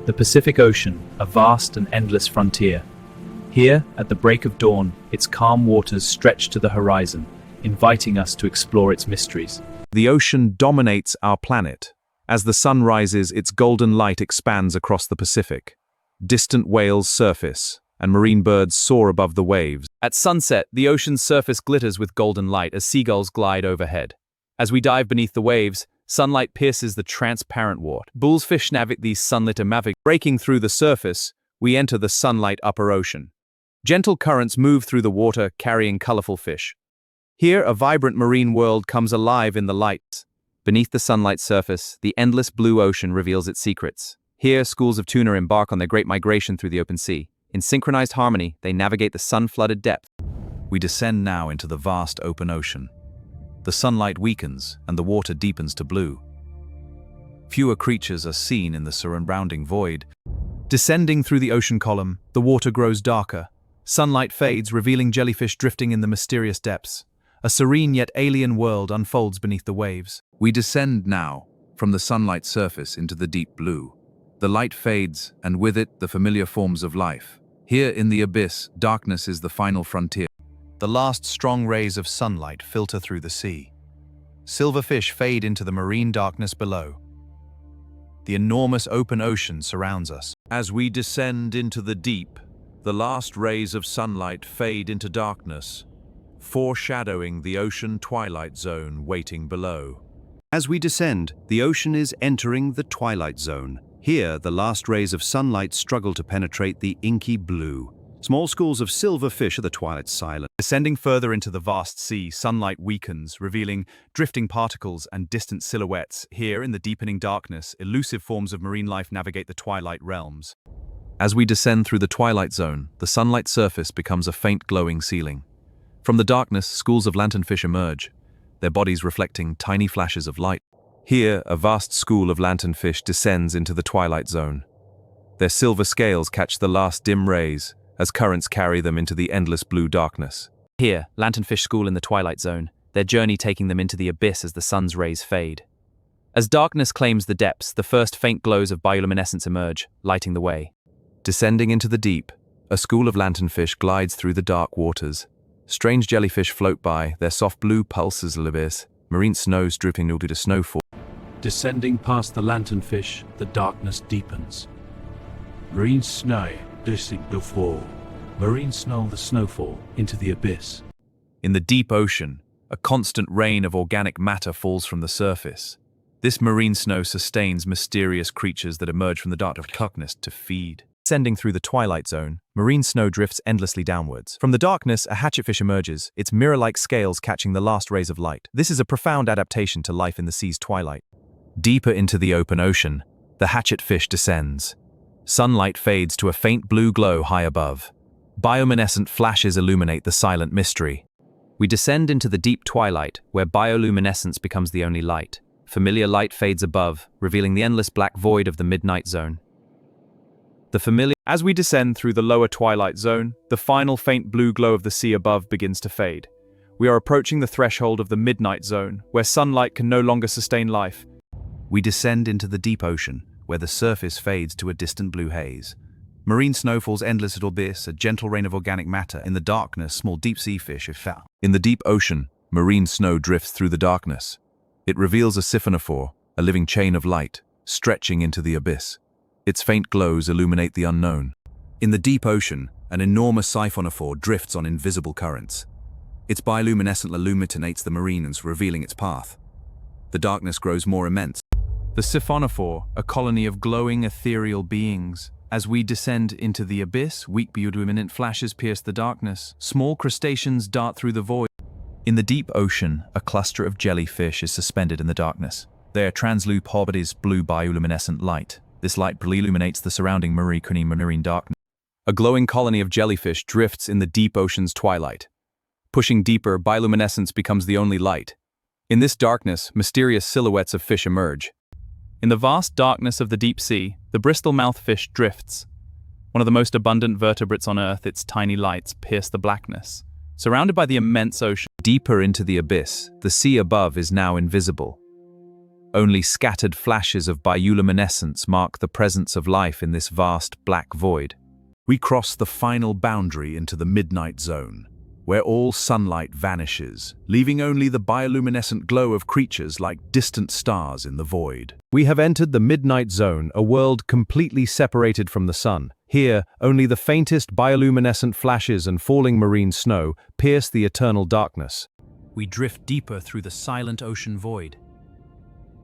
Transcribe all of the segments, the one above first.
The Pacific Ocean, a vast and endless frontier. Here, at the break of dawn, its calm waters stretch to the horizon, inviting us to explore its mysteries. The ocean dominates our planet. As the sun rises, its golden light expands across the Pacific. Distant whales surface, and marine birds soar above the waves. At sunset, the ocean's surface glitters with golden light as seagulls glide overhead. As we dive beneath the waves, sunlight pierces the transparent water. Bullfish navigate these sunlit amavig. Breaking through the surface, we enter the sunlight upper ocean. Gentle currents move through the water, carrying colorful fish. Here, a vibrant marine world comes alive in the light. Beneath the sunlight surface, the endless blue ocean reveals its secrets. Here, schools of tuna embark on their great migration through the open sea. In synchronized harmony, they navigate the sun-flooded depth. We descend now into the vast open ocean. The sunlight weakens, and the water deepens to blue. Fewer creatures are seen in the surrounding void. Descending through the ocean column, the water grows darker. Sunlight fades, revealing jellyfish drifting in the mysterious depths. A serene yet alien world unfolds beneath the waves. We descend now from the sunlight surface into the deep blue. The light fades, and with it, the familiar forms of life. Here in the abyss, darkness is the final frontier. The last strong rays of sunlight filter through the sea. Silverfish fade into the marine darkness below. The enormous open ocean surrounds us. As we descend into the deep, the last rays of sunlight fade into darkness, foreshadowing the ocean twilight zone waiting below. As we descend, the ocean is entering the twilight zone. Here, the last rays of sunlight struggle to penetrate the inky blue. Small schools of silverfish are the twilight's silent. Descending further into the vast sea, sunlight weakens, revealing drifting particles and distant silhouettes. Here, in the deepening darkness, elusive forms of marine life navigate the twilight realms. As we descend through the twilight zone, the sunlight surface becomes a faint glowing ceiling. From the darkness, schools of lanternfish emerge, their bodies reflecting tiny flashes of light. Here, a vast school of lanternfish descends into the twilight zone. Their silver scales catch the last dim rays, as currents carry them into the endless blue darkness. Here, lanternfish school in the twilight zone, their journey taking them into the abyss as the sun's rays fade. As darkness claims the depths, the first faint glows of bioluminescence emerge, lighting the way. Descending into the deep, a school of lanternfish glides through the dark waters. Strange jellyfish float by, their soft blue pulses the abyss, marine snows dripping due to snowfall. Descending past the lanternfish, the darkness deepens. Marine snow drifting to fall. Marine snow, the snowfall, into the abyss. In the deep ocean, a constant rain of organic matter falls from the surface. This marine snow sustains mysterious creatures that emerge from the darkness to feed. Descending through the twilight zone, marine snow drifts endlessly downwards. From the darkness, a hatchetfish emerges, its mirror-like scales catching the last rays of light. This is a profound adaptation to life in the sea's twilight. Deeper into the open ocean, the hatchetfish descends. Sunlight fades to a faint blue glow high above. Bioluminescent flashes illuminate the silent mystery. We descend into the deep twilight, where bioluminescence becomes the only light. Familiar light fades above, revealing the endless black void of the midnight zone. As we descend through the lower twilight zone, the final faint blue glow of the sea above begins to fade. We are approaching the threshold of the midnight zone, where sunlight can no longer sustain life. We descend into the deep ocean, where the surface fades to a distant blue haze. Marine snow falls endless at abyss, a gentle rain of organic matter. In the darkness, small deep-sea fish are found. In the deep ocean, marine snow drifts through the darkness. It reveals a siphonophore, a living chain of light, stretching into the abyss. Its faint glows illuminate the unknown. In the deep ocean, an enormous siphonophore drifts on invisible currents. Its bioluminescent illuminates the marines, revealing its path. The darkness grows more immense. The siphonophore, a colony of glowing ethereal beings. As we descend into the abyss, weak bioluminescent flashes pierce the darkness. Small crustaceans dart through the void. In the deep ocean, a cluster of jellyfish is suspended in the darkness. They are translucent bodies, blue bioluminescent light. This light illuminates the surrounding marine darkness. A glowing colony of jellyfish drifts in the deep ocean's twilight. Pushing deeper, bioluminescence becomes the only light. In this darkness, mysterious silhouettes of fish emerge. In the vast darkness of the deep sea, the bristlemouth fish drifts. One of the most abundant vertebrates on Earth, its tiny lights pierce the blackness. Surrounded by the immense ocean. Deeper into the abyss, the sea above is now invisible. Only scattered flashes of bioluminescence mark the presence of life in this vast black void. We cross the final boundary into the midnight zone, where all sunlight vanishes, leaving only the bioluminescent glow of creatures like distant stars in the void. We have entered the midnight zone, a world completely separated from the sun. Here, only the faintest bioluminescent flashes and falling marine snow pierce the eternal darkness. We drift deeper through the silent ocean void.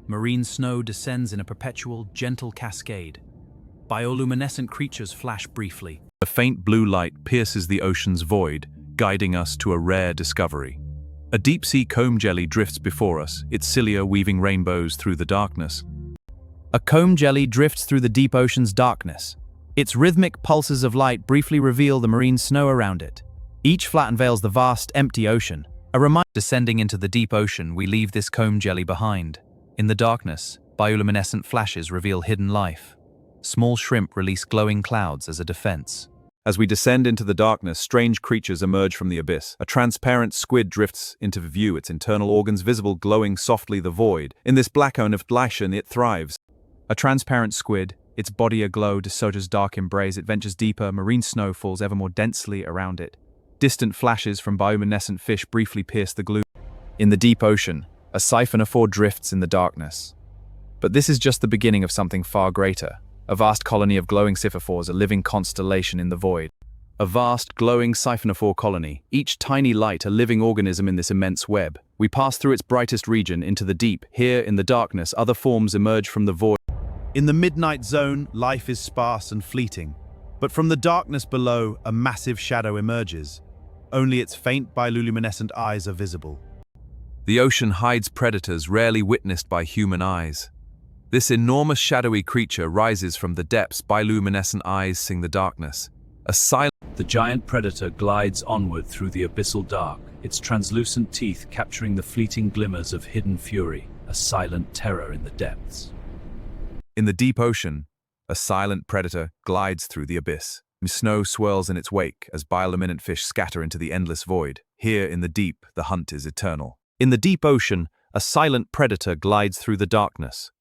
Marine snow descends in a perpetual, gentle cascade. Bioluminescent creatures flash briefly. A faint blue light pierces the ocean's void, guiding us to a rare discovery. A deep-sea comb jelly drifts before us, its cilia weaving rainbows through the darkness. A comb jelly drifts through the deep ocean's darkness. Its rhythmic pulses of light briefly reveal the marine snow around it. Each flat unveils the vast, empty ocean. A reminder. Descending into the deep ocean, we leave this comb jelly behind. In the darkness, bioluminescent flashes reveal hidden life. Small shrimp release glowing clouds as a defense. As we descend into the darkness, strange creatures emerge from the abyss. A transparent squid drifts into view, its internal organs visible, glowing softly the void. In this black cone of Glycian, it thrives. A transparent squid, its body aglow, De Soto's dark embrace. It ventures deeper, marine snow falls ever more densely around it. Distant flashes from bioluminescent fish briefly pierce the gloom. In the deep ocean, a siphonophore drifts in the darkness. But this is just the beginning of something far greater. A vast colony of glowing siphophores, a living constellation in the void. A vast, glowing siphonophore colony, each tiny light a living organism in this immense web. We pass through its brightest region into the deep. Here, in the darkness, other forms emerge from the void. In the midnight zone, life is sparse and fleeting. But from the darkness below, a massive shadow emerges. Only its faint bioluminescent eyes are visible. The ocean hides predators rarely witnessed by human eyes. This enormous shadowy creature rises from the depths, bioluminescent eyes sing the darkness. The giant predator glides onward through the abyssal dark, its translucent teeth capturing the fleeting glimmers of hidden fury, a silent terror in the depths. In the deep ocean, a silent predator glides through the abyss. Snow swirls in its wake as bioluminescent fish scatter into the endless void. Here in the deep, the hunt is eternal. In the deep ocean, a silent predator glides through the darkness.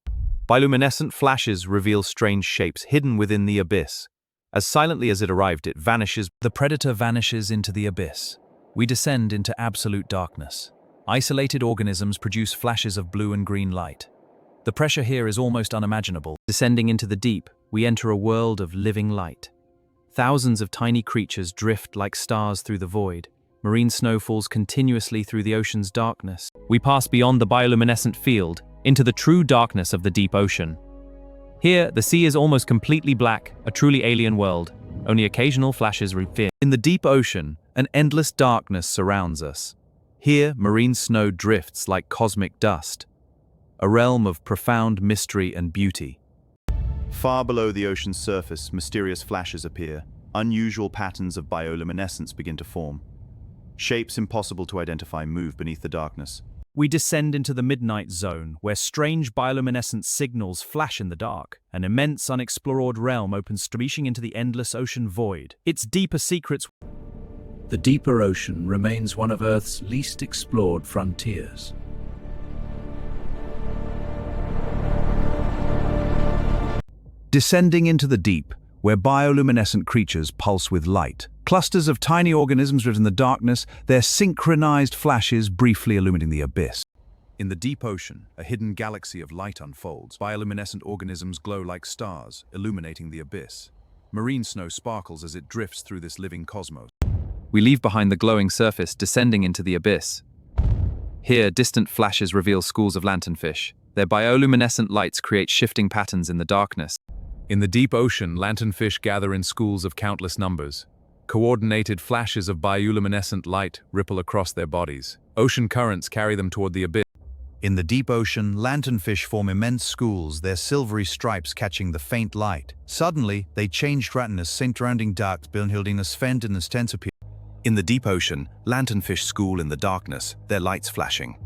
Bioluminescent flashes reveal strange shapes hidden within the abyss. As silently as it arrived, it vanishes. The predator vanishes into the abyss. We descend into absolute darkness. Isolated organisms produce flashes of blue and green light. The pressure here is almost unimaginable. Descending into the deep, we enter a world of living light. Thousands of tiny creatures drift like stars through the void. Marine snow falls continuously through the ocean's darkness. We pass beyond the bioluminescent field into the true darkness of the deep ocean. Here, the sea is almost completely black, a truly alien world. Only occasional flashes reveal. In the deep ocean, an endless darkness surrounds us. Here, marine snow drifts like cosmic dust. A realm of profound mystery and beauty. Far below the ocean's surface, mysterious flashes appear. Unusual patterns of bioluminescence begin to form. Shapes impossible to identify move beneath the darkness. We descend into the midnight zone, where strange bioluminescent signals flash in the dark. An immense, unexplored realm opens, reaching into the endless ocean void. Its deeper secrets. The deeper ocean remains one of Earth's least explored frontiers. Descending into the deep, where bioluminescent creatures pulse with light. Clusters of tiny organisms drift in the darkness, their synchronized flashes briefly illuminating the abyss. In the deep ocean, a hidden galaxy of light unfolds. Bioluminescent organisms glow like stars, illuminating the abyss. Marine snow sparkles as it drifts through this living cosmos. We leave behind the glowing surface, descending into the abyss. Here, distant flashes reveal schools of lanternfish. Their bioluminescent lights create shifting patterns in the darkness. In the deep ocean, lanternfish gather in schools of countless numbers. Coordinated flashes of bioluminescent light ripple across their bodies. Ocean currents carry them toward the abyss. In the deep ocean, lanternfish form immense schools, their silvery stripes catching the faint light. Suddenly, they change brightness, surrounding dark, building a spent and tense appear. In the deep ocean, lanternfish school in the darkness, their lights flashing.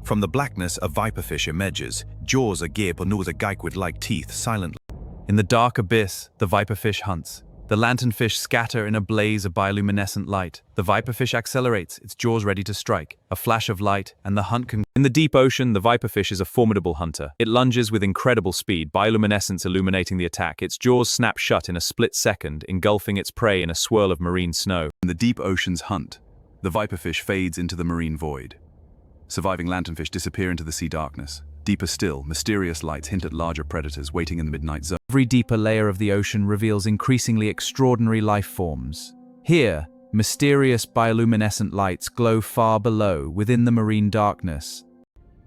From the blackness, a viperfish emerges, jaws agape or nose a gike with like teeth, silently. In the dark abyss, the viperfish hunts. The lanternfish scatter in a blaze of bioluminescent light. The viperfish accelerates, its jaws ready to strike. A flash of light, and the hunt can... In the deep ocean, the viperfish is a formidable hunter. It lunges with incredible speed, bioluminescence illuminating the attack. Its jaws snap shut in a split second, engulfing its prey in a swirl of marine snow. In the deep ocean's hunt, the viperfish fades into the marine void. Surviving lanternfish disappear into the sea darkness. Deeper still, mysterious lights hint at larger predators waiting in the midnight zone. Every deeper layer of the ocean reveals increasingly extraordinary life forms. Here, mysterious bioluminescent lights glow far below, within the marine darkness.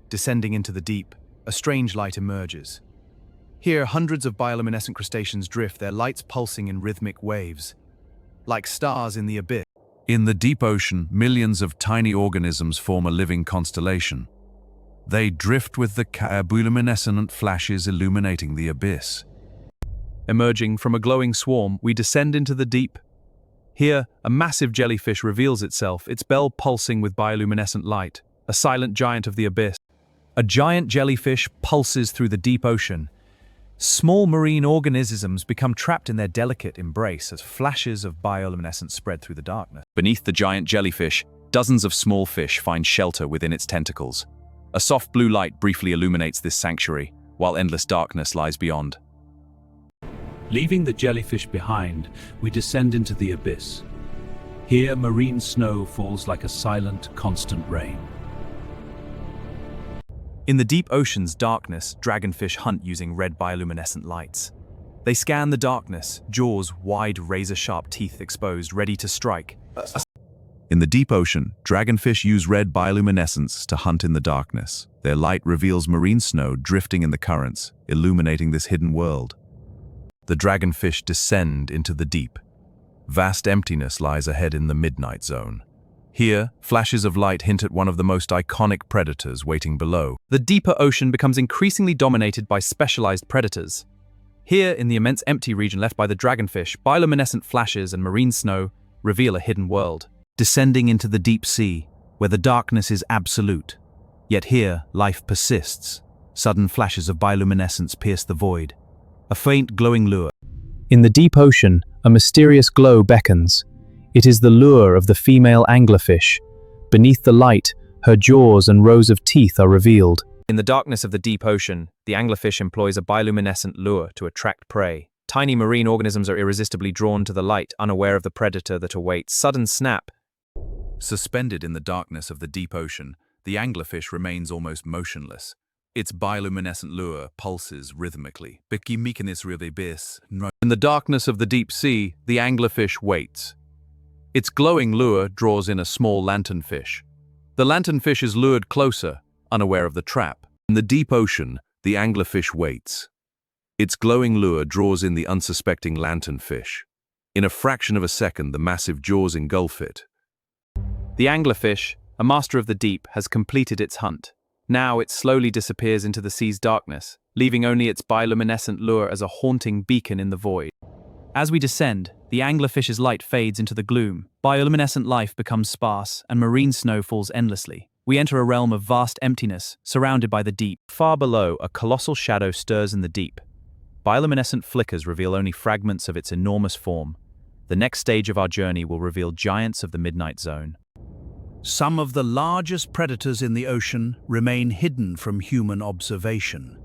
Descending into the deep, a strange light emerges. Here, hundreds of bioluminescent crustaceans drift, their lights pulsing in rhythmic waves, like stars in the abyss. In the deep ocean, millions of tiny organisms form a living constellation. They drift with the bioluminescent flashes illuminating the abyss. Emerging from a glowing swarm, we descend into the deep. Here, a massive jellyfish reveals itself, its bell pulsing with bioluminescent light, a silent giant of the abyss. A giant jellyfish pulses through the deep ocean. Small marine organisms become trapped in their delicate embrace as flashes of bioluminescence spread through the darkness. Beneath the giant jellyfish, dozens of small fish find shelter within its tentacles. A soft blue light briefly illuminates this sanctuary, while endless darkness lies beyond. Leaving the jellyfish behind, we descend into the abyss. Here, marine snow falls like a silent, constant rain. In the deep ocean's darkness, dragonfish hunt using red bioluminescent lights. They scan the darkness, jaws wide, razor-sharp teeth exposed, ready to strike. In the deep ocean, dragonfish use red bioluminescence to hunt in the darkness. Their light reveals marine snow drifting in the currents, illuminating this hidden world. The dragonfish descend into the deep. Vast emptiness lies ahead in the midnight zone. Here, flashes of light hint at one of the most iconic predators waiting below. The deeper ocean becomes increasingly dominated by specialized predators. Here, in the immense empty region left by the dragonfish, bioluminescent flashes and marine snow reveal a hidden world. Descending into the deep sea, where the darkness is absolute. Yet here, life persists. Sudden flashes of bioluminescence pierce the void. A faint glowing lure. In the deep ocean, a mysterious glow beckons. It is the lure of the female anglerfish. Beneath the light, her jaws and rows of teeth are revealed. In the darkness of the deep ocean, the anglerfish employs a bioluminescent lure to attract prey. Tiny marine organisms are irresistibly drawn to the light, unaware of the predator that awaits. Sudden snap. Suspended in the darkness of the deep ocean, the anglerfish remains almost motionless. Its bioluminescent lure pulses rhythmically. In the darkness of the deep sea, the anglerfish waits. Its glowing lure draws in a small lanternfish. The lanternfish is lured closer, unaware of the trap. In the deep ocean, the anglerfish waits. Its glowing lure draws in the unsuspecting lanternfish. In a fraction of a second, the massive jaws engulf it. The anglerfish, a master of the deep, has completed its hunt. Now it slowly disappears into the sea's darkness, leaving only its bioluminescent lure as a haunting beacon in the void. As we descend, the anglerfish's light fades into the gloom. Bioluminescent life becomes sparse, and marine snow falls endlessly. We enter a realm of vast emptiness, surrounded by the deep. Far below, a colossal shadow stirs in the deep. Bioluminescent flickers reveal only fragments of its enormous form. The next stage of our journey will reveal giants of the midnight zone. Some of the largest predators in the ocean remain hidden from human observation.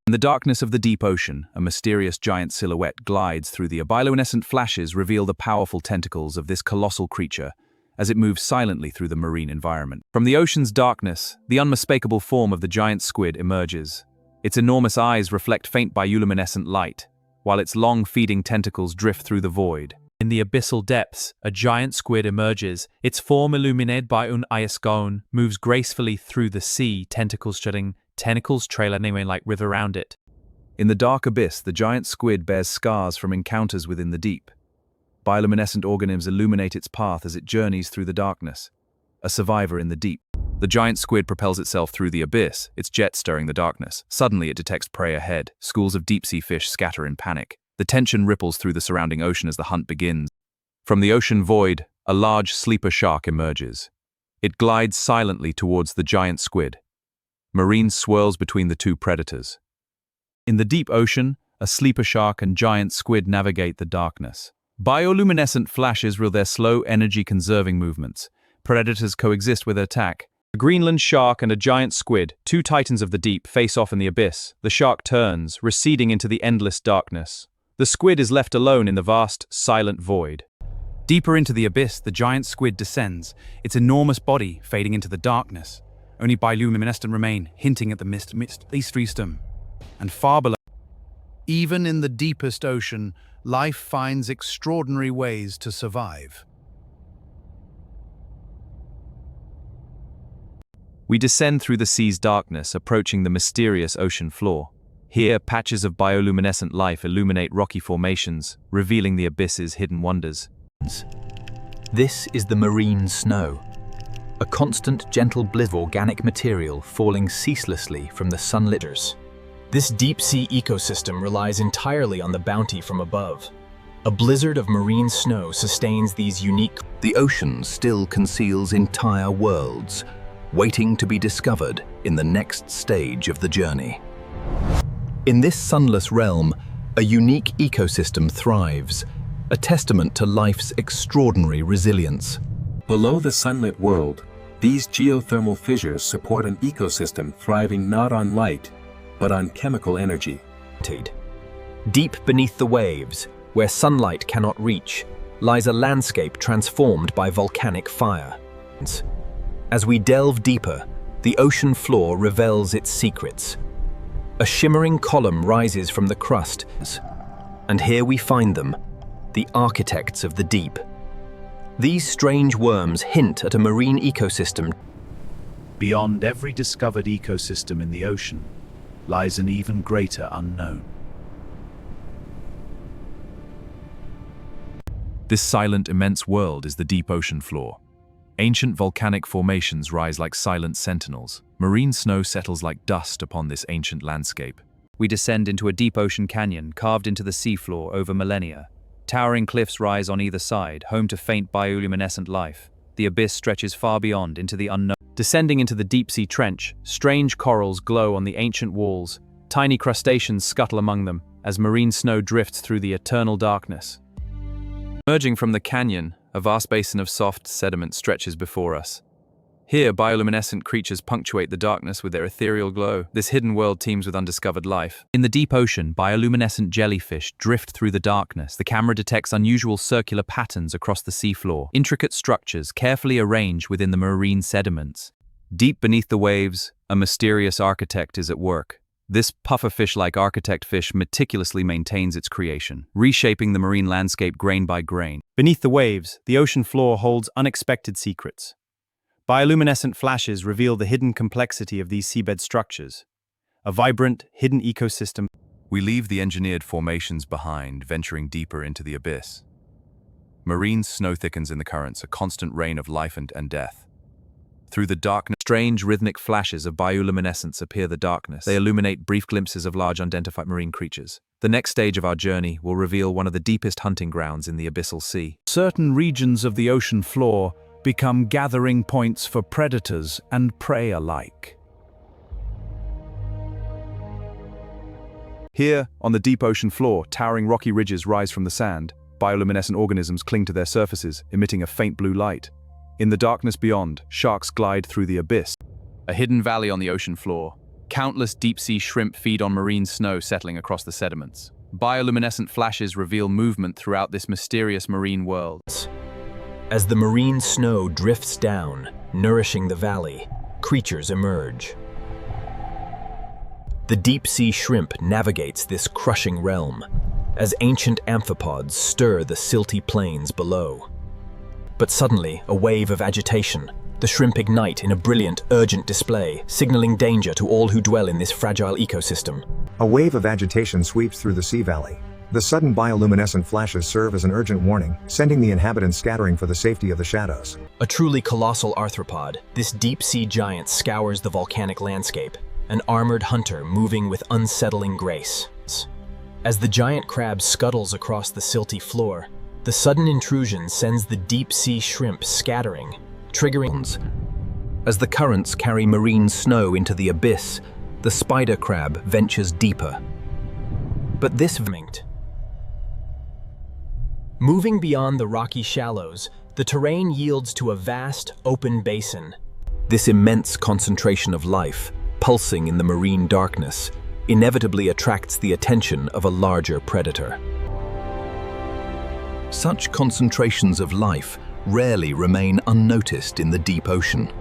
In the darkness of the deep ocean, a mysterious giant silhouette glides through the bioluminescent flashes reveal the powerful tentacles of this colossal creature as it moves silently through the marine environment. From the ocean's darkness, the unmistakable form of the giant squid emerges. Its enormous eyes reflect faint bioluminescent light, while its long feeding tentacles drift through the void. In the abyssal depths, a giant squid emerges. Its form illuminated by un iascone moves gracefully through the sea, tentacles trailing like river around it. In the dark abyss, the giant squid bears scars from encounters within the deep. Bioluminescent organisms illuminate its path as it journeys through the darkness. A survivor in the deep. The giant squid propels itself through the abyss, its jet stirring the darkness. Suddenly it detects prey ahead. Schools of deep-sea fish scatter in panic. The tension ripples through the surrounding ocean as the hunt begins. From the ocean void, a large sleeper shark emerges. It glides silently towards the giant squid. Marine swirls between the two predators. In the deep ocean, a sleeper shark and giant squid navigate the darkness. Bioluminescent flashes reveal their slow, energy-conserving movements. Predators coexist with attack. A Greenland shark and a giant squid, two titans of the deep, face off in the abyss. The shark turns, receding into the endless darkness. The squid is left alone in the vast, silent void. Deeper into the abyss, the giant squid descends, its enormous body fading into the darkness. Only bioluminescent remain, hinting at the mist system. And far below, Even in the deepest ocean, life finds extraordinary ways to survive. we descend through the sea's darkness, approaching the mysterious ocean floor. Here, patches of bioluminescent life illuminate rocky formations, revealing the abyss's hidden wonders. This is the marine snow, a constant, gentle blizzard of organic material falling ceaselessly from the sunlit waters. This deep-sea ecosystem relies entirely on the bounty from above. A blizzard of marine snow sustains these unique... The ocean still conceals entire worlds, waiting to be discovered in the next stage of the journey. In this sunless realm, a unique ecosystem thrives, a testament to life's extraordinary resilience. Below the sunlit world, these geothermal fissures support an ecosystem thriving not on light, but on chemical energy. Deep beneath the waves, where sunlight cannot reach, lies a landscape transformed by volcanic fire. As we delve deeper, the ocean floor reveals its secrets. A shimmering column rises from the crust, and here we find them, the architects of the deep. These strange worms hint at a marine ecosystem. Beyond every discovered ecosystem in the ocean lies an even greater unknown. This silent, immense world is the deep ocean floor. Ancient volcanic formations rise like silent sentinels. Marine snow settles like dust upon this ancient landscape. We descend into a deep ocean canyon carved into the seafloor over millennia. Towering cliffs rise on either side, home to faint bioluminescent life. The abyss stretches far beyond into the unknown. Descending into the deep-sea trench, strange corals glow on the ancient walls. Tiny crustaceans scuttle among them as marine snow drifts through the eternal darkness. Emerging from the canyon, a vast basin of soft sediment stretches before us. Here, bioluminescent creatures punctuate the darkness with their ethereal glow. This hidden world teems with undiscovered life. In the deep ocean, bioluminescent jellyfish drift through the darkness. The camera detects unusual circular patterns across the seafloor, intricate structures carefully arranged within the marine sediments. Deep beneath the waves, a mysterious architect is at work. This pufferfish-like architect fish meticulously maintains its creation, reshaping the marine landscape grain by grain. Beneath the waves, the ocean floor holds unexpected secrets. Bioluminescent flashes reveal the hidden complexity of these seabed structures. A vibrant, hidden ecosystem. We leave the engineered formations behind, venturing deeper into the abyss. Marine snow thickens in the currents, a constant rain of life and death. Through the darkness, strange rhythmic flashes of bioluminescence appear the darkness. They illuminate brief glimpses of large unidentified marine creatures. The next stage of our journey will reveal one of the deepest hunting grounds in the abyssal sea. Certain regions of the ocean floor become gathering points for predators and prey alike. Here, on the deep ocean floor, towering rocky ridges rise from the sand. Bioluminescent organisms cling to their surfaces, emitting a faint blue light. In the darkness beyond, sharks glide through the abyss. A hidden valley on the ocean floor. Countless deep-sea shrimp feed on marine snow settling across the sediments. Bioluminescent flashes reveal movement throughout this mysterious marine world. As the marine snow drifts down, nourishing the valley, creatures emerge. The deep-sea shrimp navigates this crushing realm, as ancient amphipods stir the silty plains below. But suddenly, a wave of agitation. The shrimp ignite in a brilliant, urgent display, signaling danger to all who dwell in this fragile ecosystem. A wave of agitation sweeps through the sea valley. The sudden bioluminescent flashes serve as an urgent warning, sending the inhabitants scattering for the safety of the shadows. A truly colossal arthropod, this deep-sea giant scours the volcanic landscape, an armored hunter moving with unsettling grace. As the giant crab scuttles across the silty floor, the sudden intrusion sends the deep-sea shrimp scattering, triggering. As the currents carry marine snow into the abyss, the spider crab ventures deeper, But this moving beyond the rocky shallows, the terrain yields to a vast, open basin. This immense concentration of life, pulsing in the marine darkness, inevitably attracts the attention of a larger predator. Such concentrations of life rarely remain unnoticed in the deep ocean.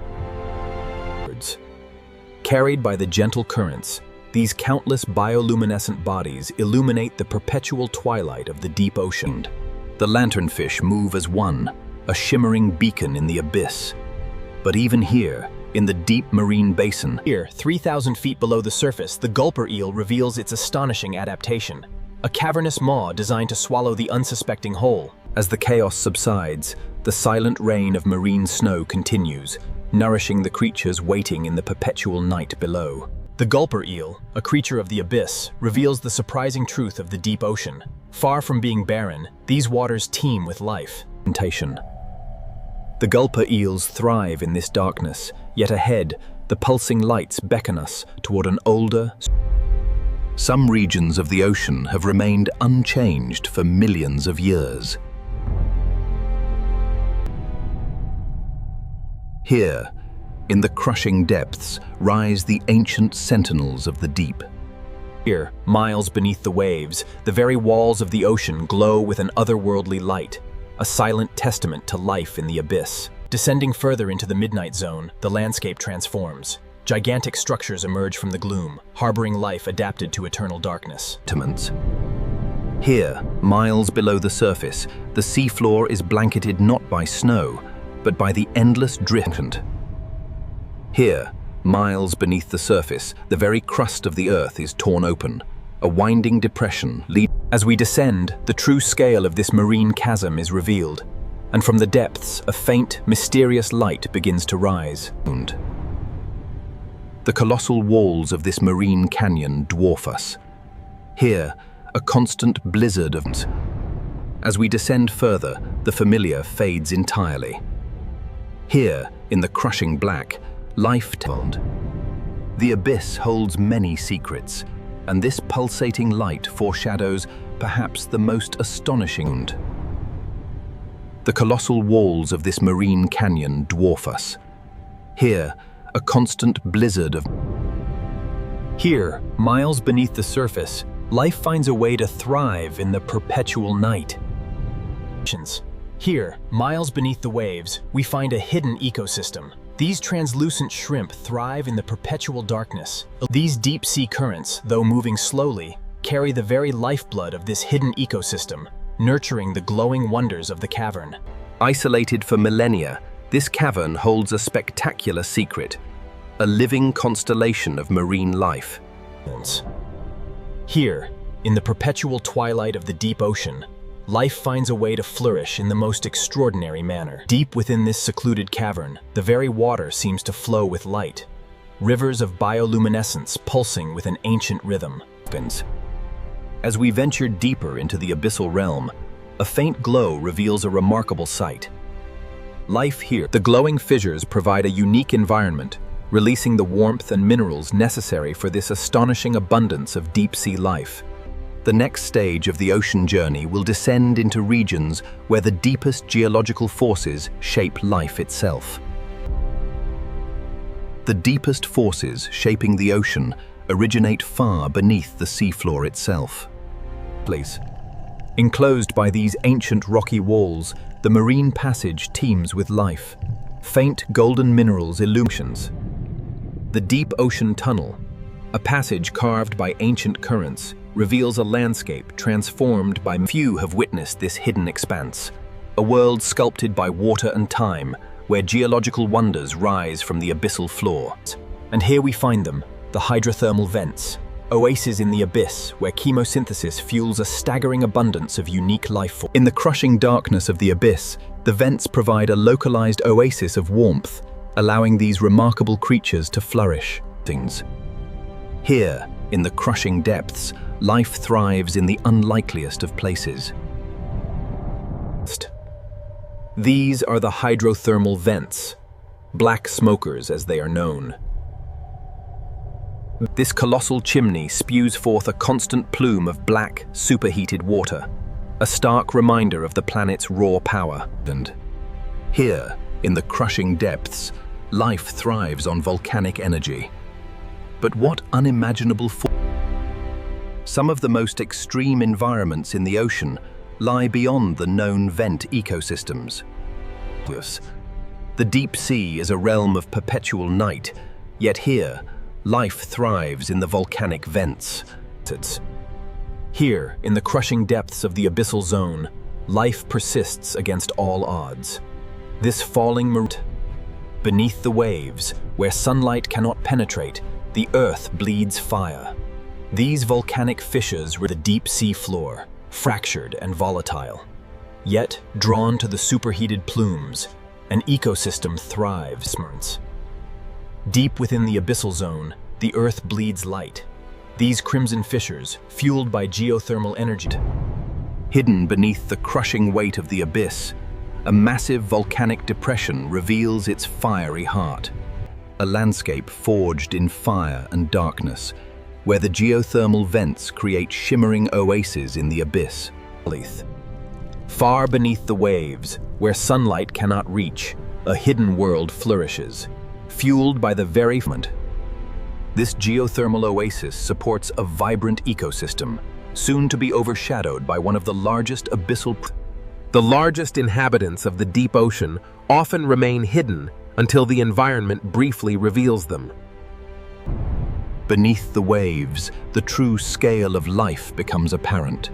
Carried by the gentle currents, these countless bioluminescent bodies illuminate the perpetual twilight of the deep ocean. The lanternfish move as one, a shimmering beacon in the abyss. But even here, in the deep marine basin, here, 3,000 feet below the surface, the gulper eel reveals its astonishing adaptation. A cavernous maw designed to swallow the unsuspecting whole. As the chaos subsides, the silent rain of marine snow continues, nourishing the creatures waiting in the perpetual night below. The gulper eel, a creature of the abyss, reveals the surprising truth of the deep ocean. Far from being barren, these waters teem with life. The gulper eels thrive in this darkness, yet ahead, the pulsing lights beckon us toward an older. Some regions of the ocean have remained unchanged for millions of years. Here, in the crushing depths, rise the ancient sentinels of the deep. Here, miles beneath the waves, the very walls of the ocean glow with an otherworldly light, a silent testament to life in the abyss. Descending further into the midnight zone, the landscape transforms. Gigantic structures emerge from the gloom, harboring life adapted to eternal darkness. Here, miles below the surface, the seafloor is blanketed not by snow, but by the endless drift. Here, miles beneath the surface, the very crust of the earth is torn open. A winding depression leads. As we descend, the true scale of this marine chasm is revealed, and from the depths, a faint, mysterious light begins to rise. The colossal walls of this marine canyon dwarf us. Here, a constant blizzard of. As we descend further, the familiar fades entirely. Here, in the crushing black, life told. The abyss holds many secrets, and this pulsating light foreshadows perhaps the most astonishing. The colossal walls of this marine canyon dwarf us. Here, a constant blizzard of. Here, miles beneath the surface, life finds a way to thrive in the perpetual night. Here, miles beneath the waves, we find a hidden ecosystem. These translucent shrimp thrive in the perpetual darkness. These deep-sea currents, though moving slowly, carry the very lifeblood of this hidden ecosystem, nurturing the glowing wonders of the cavern. Isolated for millennia, this cavern holds a spectacular secret, a living constellation of marine life. Here, in the perpetual twilight of the deep ocean, life finds a way to flourish in the most extraordinary manner. Deep within this secluded cavern, the very water seems to flow with light, rivers of bioluminescence pulsing with an ancient rhythm. As we venture deeper into the abyssal realm, a faint glow reveals a remarkable sight. Life here. The glowing fissures provide a unique environment, releasing the warmth and minerals necessary for this astonishing abundance of deep-sea life. The next stage of the ocean journey will descend into regions where the deepest geological forces shape life itself. The deepest forces shaping the ocean originate far beneath the seafloor itself. Enclosed by these ancient rocky walls, the marine passage teems with life. Faint golden minerals illuminations. The deep ocean tunnel, a passage carved by ancient currents, reveals a landscape transformed by. Few have witnessed this hidden expanse, a world sculpted by water and time, where geological wonders rise from the abyssal floor. And here we find them, the hydrothermal vents, oases in the abyss where chemosynthesis fuels a staggering abundance of unique life forms. In the crushing darkness of the abyss, the vents provide a localized oasis of warmth, allowing these remarkable creatures to flourish. Here, in the crushing depths, life thrives in the unlikeliest of places. These are the hydrothermal vents, black smokers as they are known. This colossal chimney spews forth a constant plume of black, superheated water, a stark reminder of the planet's raw power. And here, in the crushing depths, life thrives on volcanic energy. But what unimaginable Some of the most extreme environments in the ocean lie beyond the known vent ecosystems. The deep sea is a realm of perpetual night, yet here, life thrives in the volcanic vents. Here, in the crushing depths of the abyssal zone, life persists against all odds. This falling beneath the waves, where sunlight cannot penetrate, the earth bleeds fire. These volcanic fissures were the deep sea floor, fractured and volatile. Yet, drawn to the superheated plumes, an ecosystem thrives. Deep within the abyssal zone, the earth bleeds light. These crimson fissures, fueled by geothermal energy, hidden beneath the crushing weight of the abyss, a massive volcanic depression reveals its fiery heart. A landscape forged in fire and darkness, where the geothermal vents create shimmering oases in the abyss. Far beneath the waves, where sunlight cannot reach, a hidden world flourishes, fueled by the very moment. This geothermal oasis supports a vibrant ecosystem, soon to be overshadowed by one of the largest abyssal. The largest inhabitants of the deep ocean often remain hidden until the environment briefly reveals them. Beneath the waves, the true scale of life becomes apparent.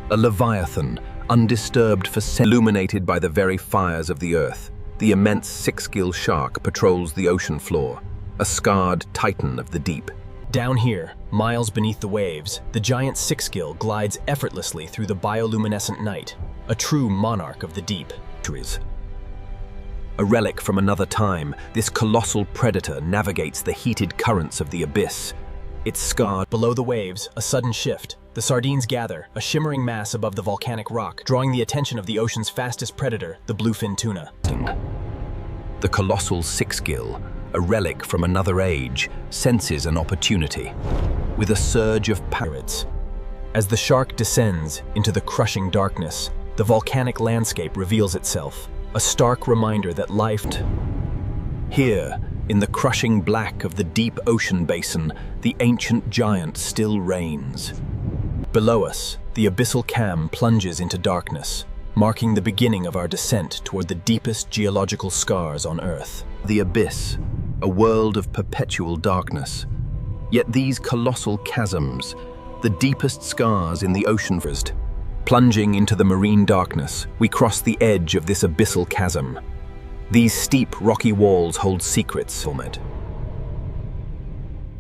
A leviathan, undisturbed for illuminated by the very fires of the earth, the immense six-gill shark patrols the ocean floor, a scarred titan of the deep. Down here, miles beneath the waves, the giant six-gill glides effortlessly through the bioluminescent night, a true monarch of the deep. A relic from another time, this colossal predator navigates the heated currents of the abyss. It's scarred. Below the waves, a sudden shift. The sardines gather, a shimmering mass above the volcanic rock, drawing the attention of the ocean's fastest predator, the bluefin tuna. The colossal six-gill, a relic from another age, senses an opportunity. With a surge of pirates. As the shark descends into the crushing darkness, the volcanic landscape reveals itself, a stark reminder that life. Here, in the crushing black of the deep ocean basin, the ancient giant still reigns. Below us, the abyssal cam plunges into darkness, marking the beginning of our descent toward the deepest geological scars on Earth. The abyss, a world of perpetual darkness. Yet these colossal chasms, the deepest scars in the ocean. Plunging into the marine darkness, we cross the edge of this abyssal chasm. These steep, rocky walls hold secrets.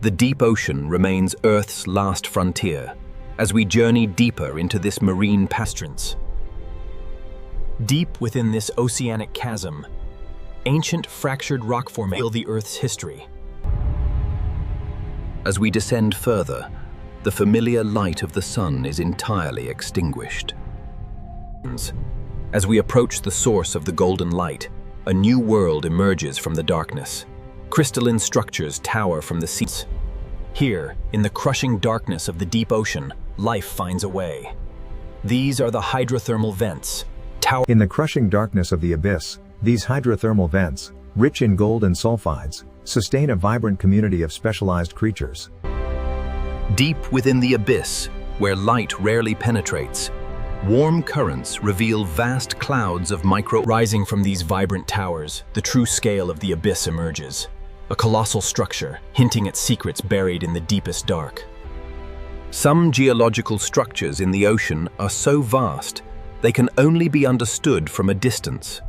The deep ocean remains Earth's last frontier, as we journey deeper into this marine pastrance. Deep within this oceanic chasm, ancient fractured rock formations reveal the Earth's history. As we descend further, the familiar light of the sun is entirely extinguished. As we approach the source of the golden light, a new world emerges from the darkness. Crystalline structures tower from the seas. Here, in the crushing darkness of the deep ocean, life finds a way. These are the hydrothermal vents. In the crushing darkness of the abyss, these hydrothermal vents, rich in gold and sulfides, sustain a vibrant community of specialized creatures. Deep within the abyss, where light rarely penetrates, warm currents reveal vast clouds of Rising from these vibrant towers, the true scale of the abyss emerges. A colossal structure, hinting at secrets buried in the deepest dark. Some geological structures in the ocean are so vast, they can only be understood from a distance.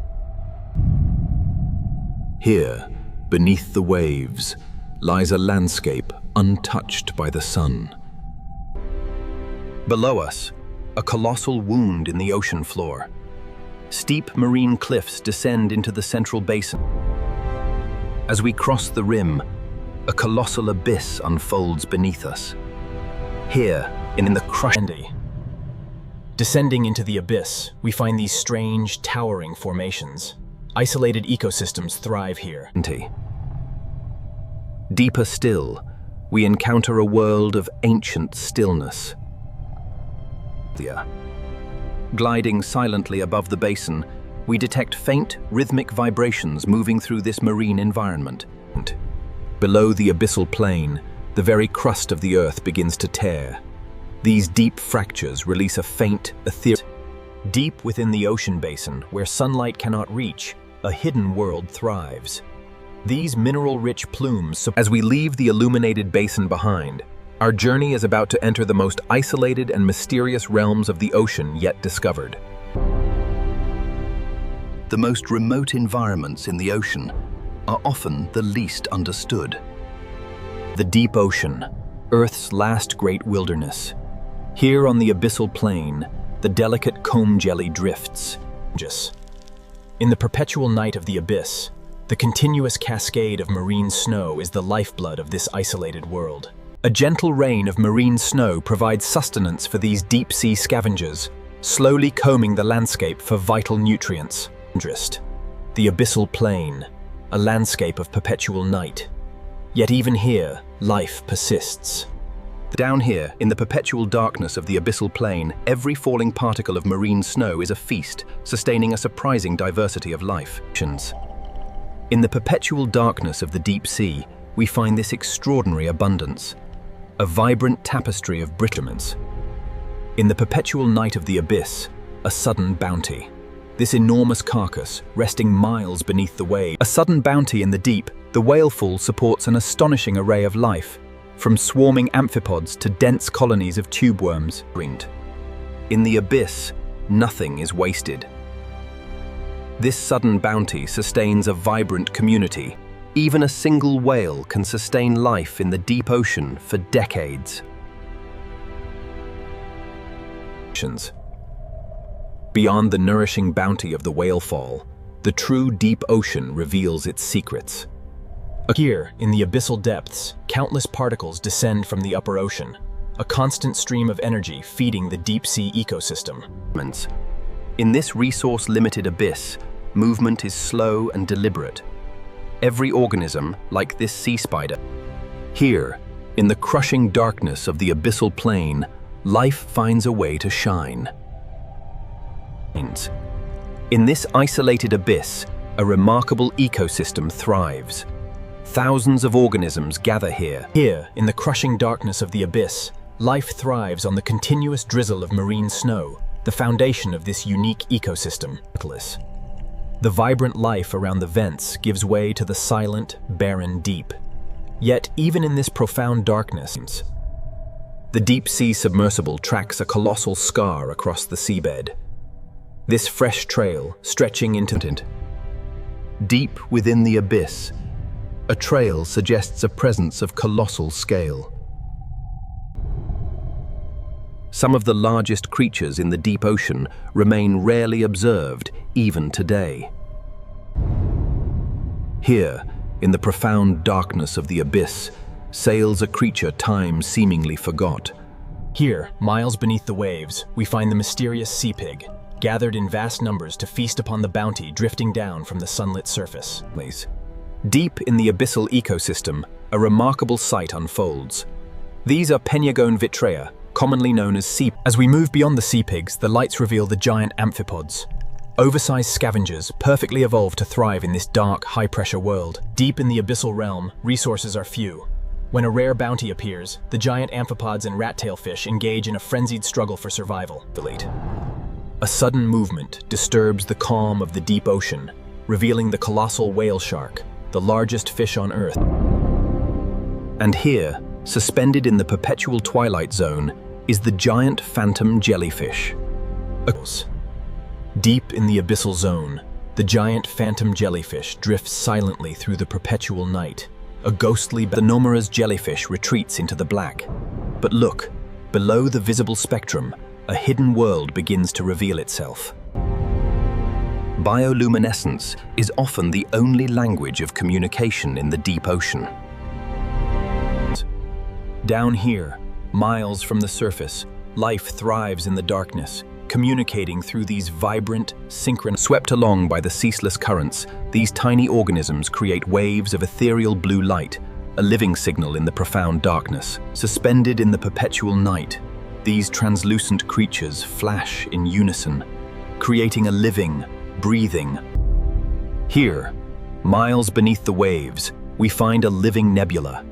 Here, beneath the waves, lies a landscape untouched by the sun. Below us, a colossal wound in the ocean floor. Steep marine cliffs descend into the central basin. As we cross the rim, a colossal abyss unfolds beneath us. Here, in the crushing. Descending into the abyss, we find these strange, towering formations. Isolated ecosystems thrive here. Deeper still, we encounter a world of ancient stillness. Gliding silently above the basin, we detect faint, rhythmic vibrations moving through this marine environment. Below the abyssal plain, the very crust of the earth begins to tear. These deep fractures release a faint, ethereal. Deep within the ocean basin, where sunlight cannot reach, a hidden world thrives. These mineral-rich plumes, as we leave the illuminated basin behind, our journey is about to enter the most isolated and mysterious realms of the ocean yet discovered. The most remote environments in the ocean are often the least understood. The deep ocean, Earth's last great wilderness. Here on the abyssal plain, the delicate comb jelly drifts. In the perpetual night of the abyss, the continuous cascade of marine snow is the lifeblood of this isolated world. A gentle rain of marine snow provides sustenance for these deep-sea scavengers, slowly combing the landscape for vital nutrients. The abyssal plain, a landscape of perpetual night. Yet even here, life persists. Down here, in the perpetual darkness of the abyssal plain, every falling particle of marine snow is a feast, sustaining a surprising diversity of life. In the perpetual darkness of the deep sea, we find this extraordinary abundance, a vibrant tapestry of britoments. In the perpetual night of the abyss, a sudden bounty. This enormous carcass, resting miles beneath the wave. A sudden bounty in the deep, the whalefall supports an astonishing array of life, from swarming amphipods to dense colonies of tube worms. In the abyss, nothing is wasted. This sudden bounty sustains a vibrant community. Even a single whale can sustain life in the deep ocean for decades. Beyond the nourishing bounty of the whalefall, the true deep ocean reveals its secrets. Here, in the abyssal depths, countless particles descend from the upper ocean, a constant stream of energy feeding the deep-sea ecosystem. In this resource-limited abyss, movement is slow and deliberate. Every organism, like this sea spider. Here, in the crushing darkness of the abyssal plain, life finds a way to shine. In this isolated abyss, a remarkable ecosystem thrives. Thousands of organisms gather here. Here, in the crushing darkness of the abyss, life thrives on the continuous drizzle of marine snow, the foundation of this unique ecosystem. The vibrant life around the vents gives way to the silent, barren deep. Yet, even in this profound darkness, the deep-sea submersible tracks a colossal scar across the seabed. This fresh trail, stretching into deep within the abyss, a trail suggests a presence of colossal scale. Some of the largest creatures in the deep ocean remain rarely observed even today. Here, in the profound darkness of the abyss, sails a creature time seemingly forgot. Here, miles beneath the waves, we find the mysterious sea pig, gathered in vast numbers to feast upon the bounty drifting down from the sunlit surface. Deep in the abyssal ecosystem, a remarkable sight unfolds. These are Penyagon vitrea, commonly known as sea. As we move beyond the sea pigs, the lights reveal the giant amphipods. Oversized scavengers, perfectly evolved to thrive in this dark, high-pressure world. Deep in the abyssal realm, resources are few. When a rare bounty appears, the giant amphipods and rat-tail fish engage in a frenzied struggle for survival. A sudden movement disturbs the calm of the deep ocean, revealing the colossal whale shark, the largest fish on Earth. And here, suspended in the perpetual twilight zone, is the giant phantom jellyfish. Deep in the abyssal zone, the giant phantom jellyfish drifts silently through the perpetual night. A ghostly Nomura's jellyfish retreats into the black. But look, below the visible spectrum, a hidden world begins to reveal itself. Bioluminescence is often the only language of communication in the deep ocean. Down here, miles from the surface, life thrives in the darkness, communicating through these vibrant, synchronous. Swept along by the ceaseless currents, these tiny organisms create waves of ethereal blue light, a living signal in the profound darkness. Suspended in the perpetual night, these translucent creatures flash in unison, creating a living, breathing. Here, miles beneath the waves, we find a living nebula.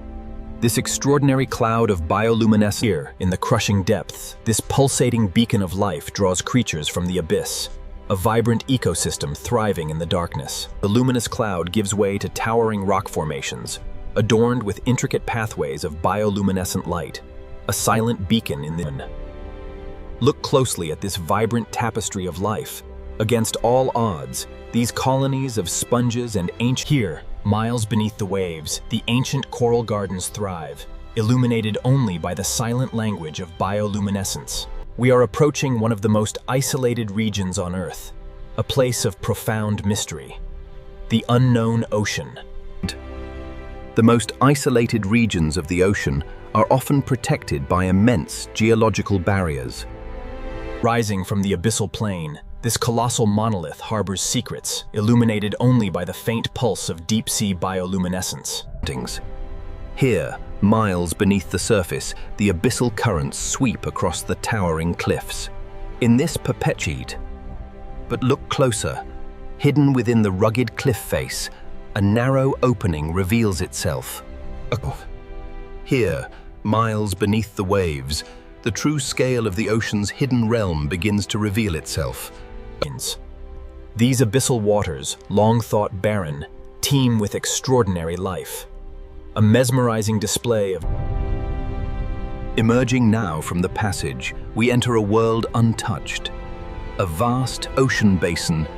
This extraordinary cloud of bioluminescence here in the crushing depths, this pulsating beacon of life draws creatures from the abyss, a vibrant ecosystem thriving in the darkness. The luminous cloud gives way to towering rock formations, adorned with intricate pathways of bioluminescent light, a silent beacon in the... Look closely at this vibrant tapestry of life. Against all odds, these colonies of sponges and ancient... Here, miles beneath the waves, the ancient coral gardens thrive, illuminated only by the silent language of bioluminescence. We are approaching one of the most isolated regions on Earth, a place of profound mystery, the unknown ocean. The most isolated regions of the ocean are often protected by immense geological barriers. Rising from the abyssal plain, this colossal monolith harbors secrets, illuminated only by the faint pulse of deep-sea bioluminescence. Here, miles beneath the surface, the abyssal currents sweep across the towering cliffs. In this perpetuate, but look closer, hidden within the rugged cliff face, a narrow opening reveals itself. Here, miles beneath the waves, the true scale of the ocean's hidden realm begins to reveal itself. These abyssal waters, long thought barren, teem with extraordinary life. A mesmerizing display of... Emerging now from the passage, we enter a world untouched. A vast ocean basin.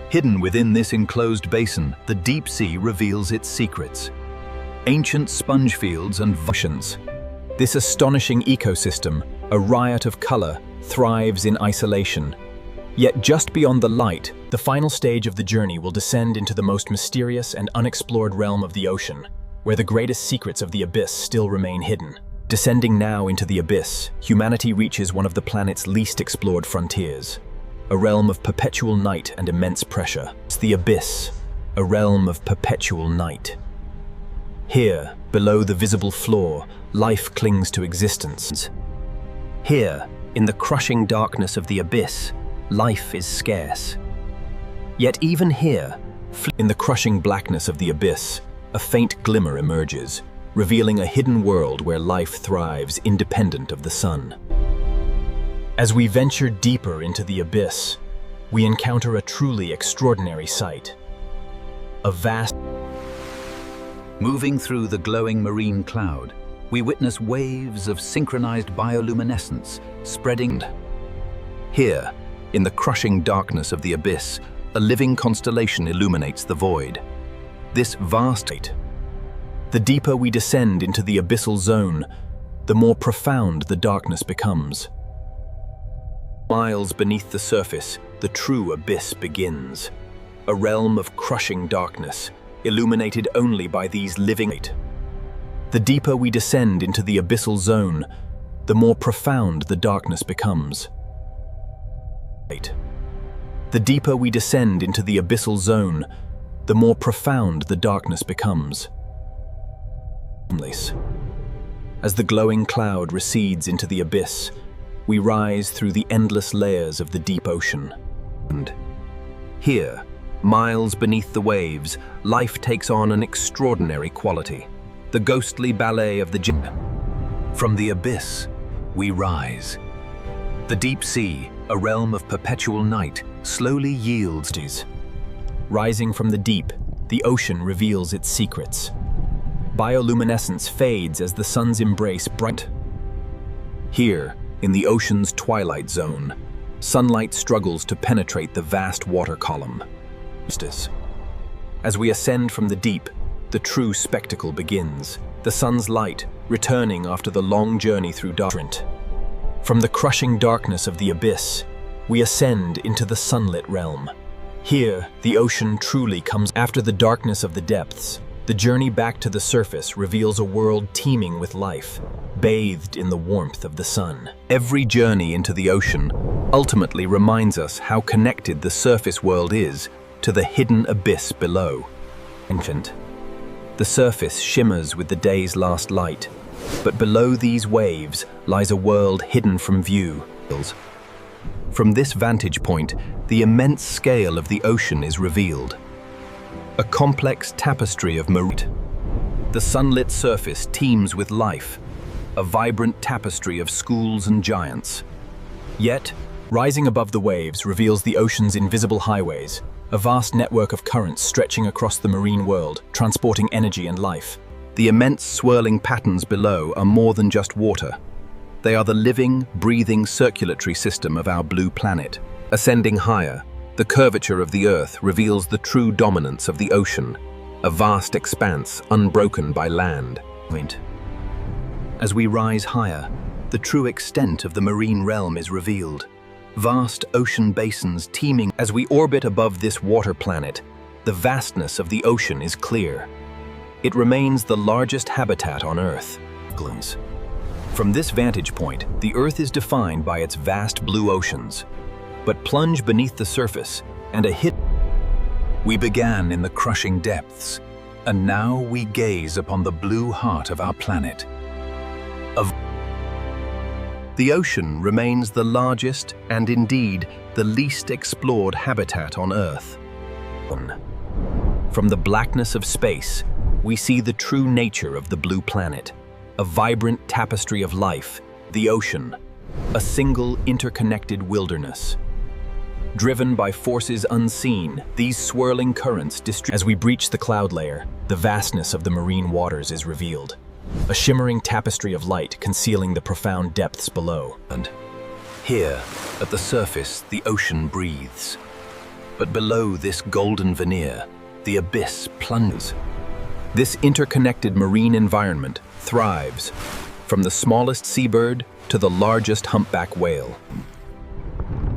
Hidden within this enclosed basin, the deep sea reveals its secrets. Ancient sponge fields and oceans. This astonishing ecosystem, a riot of color, thrives in isolation. Yet just beyond the light, the final stage of the journey will descend into the most mysterious and unexplored realm of the ocean, where the greatest secrets of the abyss still remain hidden. Descending now into the abyss, humanity reaches one of the planet's least explored frontiers, a realm of perpetual night and immense pressure. It's the abyss, a realm of perpetual night. Here, below the visible floor, life clings to existence. Here, in the crushing darkness of the abyss, life is scarce. Yet even here, in the crushing blackness of the abyss, a faint glimmer emerges, revealing a hidden world where life thrives independent of the sun. As we venture deeper into the abyss, we encounter a truly extraordinary sight. A vast... Moving through the glowing marine cloud, we witness waves of synchronized bioluminescence spreading. Here, in the crushing darkness of the abyss, a living constellation illuminates the void. This vast light. The deeper we descend into the abyssal zone, the more profound the darkness becomes. Miles beneath the surface, the true abyss begins. A realm of crushing darkness, illuminated only by these living light. The deeper we descend into the abyssal zone, the more profound the darkness becomes. The deeper we descend into the abyssal zone, the more profound the darkness becomes. As the glowing cloud recedes into the abyss, we rise through the endless layers of the deep ocean. And here, miles beneath the waves, life takes on an extraordinary quality. The ghostly ballet of the jinn. From the abyss, we rise. The deep sea, a realm of perpetual night, slowly yields. Rising from the deep, the ocean reveals its secrets. Bioluminescence fades as the sun's embrace bright. Here, in the ocean's twilight zone, sunlight struggles to penetrate the vast water column. As we ascend from the deep, the true spectacle begins. The sun's light, returning after the long journey through darkness. From the crushing darkness of the abyss, we ascend into the sunlit realm. Here, the ocean truly comes after the darkness of the depths. The journey back to the surface reveals a world teeming with life, bathed in the warmth of the sun. Every journey into the ocean ultimately reminds us how connected the surface world is to the hidden abyss below. Ancient. The surface shimmers with the day's last light, but below these waves lies a world hidden from view. From this vantage point, the immense scale of the ocean is revealed. A complex tapestry of marine. The sunlit surface teems with life, a vibrant tapestry of schools and giants. Yet, rising above the waves reveals the ocean's invisible highways, a vast network of currents stretching across the marine world, transporting energy and life. The immense swirling patterns below are more than just water. They are the living, breathing circulatory system of our blue planet. Ascending higher, the curvature of the Earth reveals the true dominance of the ocean, a vast expanse unbroken by land. As we rise higher, the true extent of the marine realm is revealed. Vast ocean basins teeming. As we orbit above this water planet, the vastness of the ocean is clear. It remains the largest habitat on Earth. From this vantage point, the Earth is defined by its vast blue oceans. But plunge beneath the surface, and we began in the crushing depths, and now we gaze upon the blue heart of our planet. The ocean remains the largest and indeed the least explored habitat on Earth. From the blackness of space, we see the true nature of the blue planet, a vibrant tapestry of life, the ocean, a single interconnected wilderness. Driven by forces unseen, these swirling currents as we breach the cloud layer, the vastness of the marine waters is revealed. A shimmering tapestry of light concealing the profound depths below. And here, at the surface, the ocean breathes. But below this golden veneer, the abyss plunges. This interconnected marine environment thrives, from the smallest seabird to the largest humpback whale.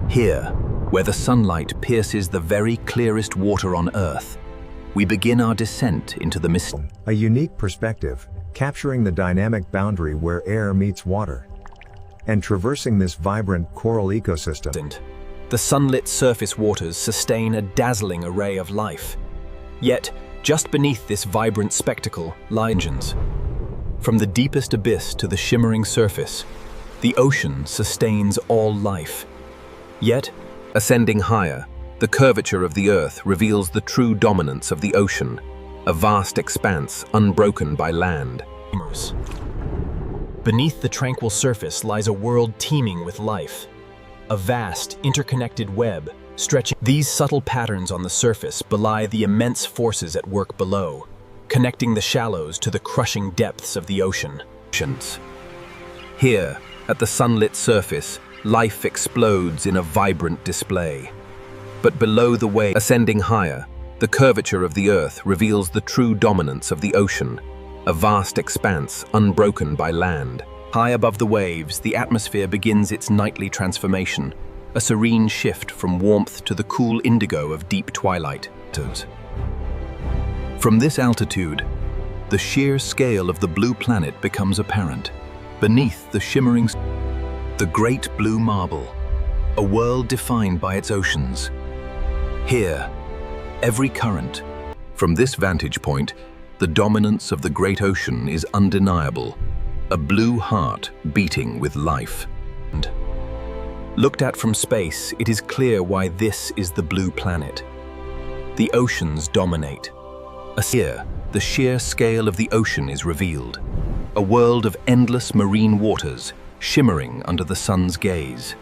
Here, where the sunlight pierces the very clearest water on Earth, we begin our descent into the mist. A unique perspective, capturing the dynamic boundary where air meets water, and traversing this vibrant coral ecosystem. The sunlit surface waters sustain a dazzling array of life. Yet, just beneath this vibrant spectacle lie engines. From the deepest abyss to the shimmering surface, the ocean sustains all life. Yet, ascending higher, the curvature of the Earth reveals the true dominance of the ocean, a vast expanse unbroken by land. Beneath the tranquil surface lies a world teeming with life, a vast, interconnected web stretching. These subtle patterns on the surface belie the immense forces at work below, connecting the shallows to the crushing depths of the ocean. Here, at the sunlit surface, life explodes in a vibrant display. But below the wave, ascending higher, the curvature of the Earth reveals the true dominance of the ocean, a vast expanse unbroken by land. High above the waves, the atmosphere begins its nightly transformation, a serene shift from warmth to the cool indigo of deep twilight. From this altitude, the sheer scale of the blue planet becomes apparent. Beneath the shimmering, the great blue marble, a world defined by its oceans. Here, every current. From this vantage point, the dominance of the great ocean is undeniable, a blue heart beating with life. And looked at from space, it is clear why this is the blue planet. The oceans dominate. Here, the sheer scale of the ocean is revealed, a world of endless marine waters shimmering under the sun's gaze.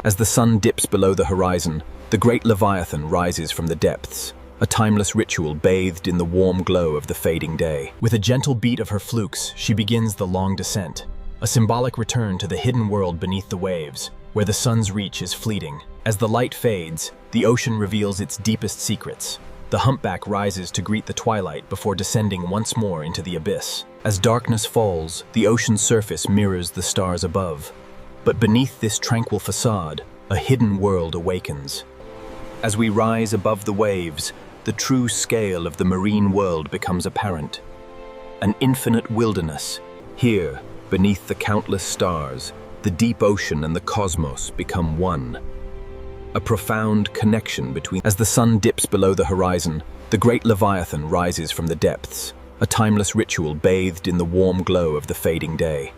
As the sun dips below the horizon, the great Leviathan rises from the depths, a timeless ritual bathed in the warm glow of the fading day. With a gentle beat of her flukes, she begins the long descent, a symbolic return to the hidden world beneath the waves, where the sun's reach is fleeting. As the light fades, the ocean reveals its deepest secrets. The humpback rises to greet the twilight before descending once more into the abyss. As darkness falls, the ocean's surface mirrors the stars above. But beneath this tranquil facade, a hidden world awakens. As we rise above the waves, the true scale of the marine world becomes apparent. An infinite wilderness. Here, beneath the countless stars, the deep ocean and the cosmos become one. A profound connection between. As the sun dips below the horizon, the great Leviathan rises from the depths, a timeless ritual bathed in the warm glow of the fading day.